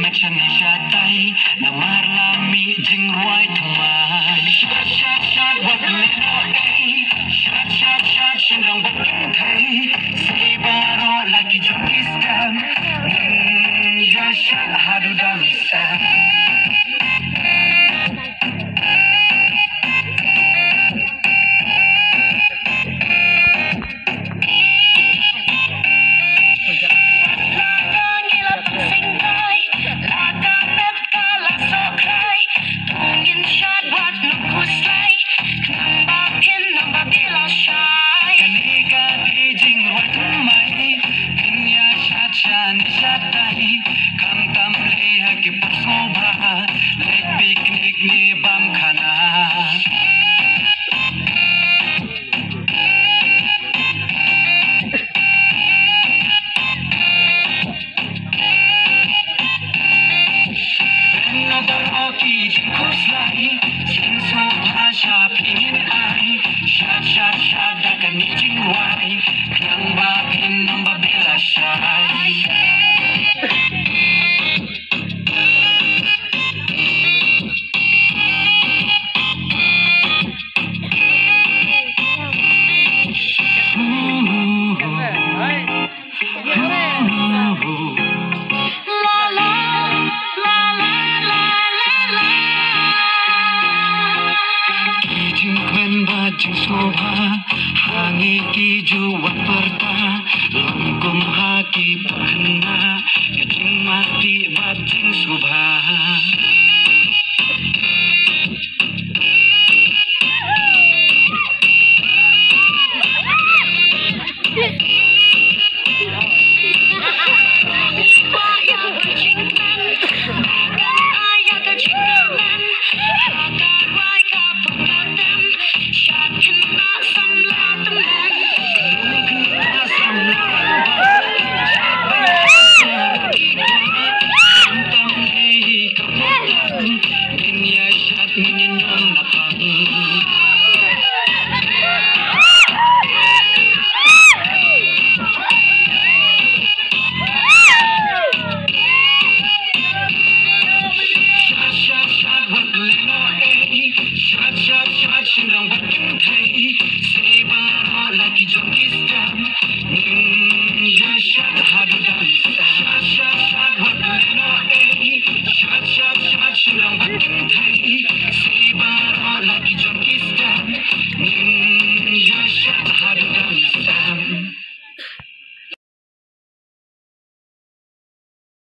mechane shatai na marlami jing ruai thumai shat shat shat wat le shat shat shat shingrang bakin thai si baro laki jukistam ya shat hadu damistam hangi ki juwa perta langkum haki pakhna kajing mati bajing subha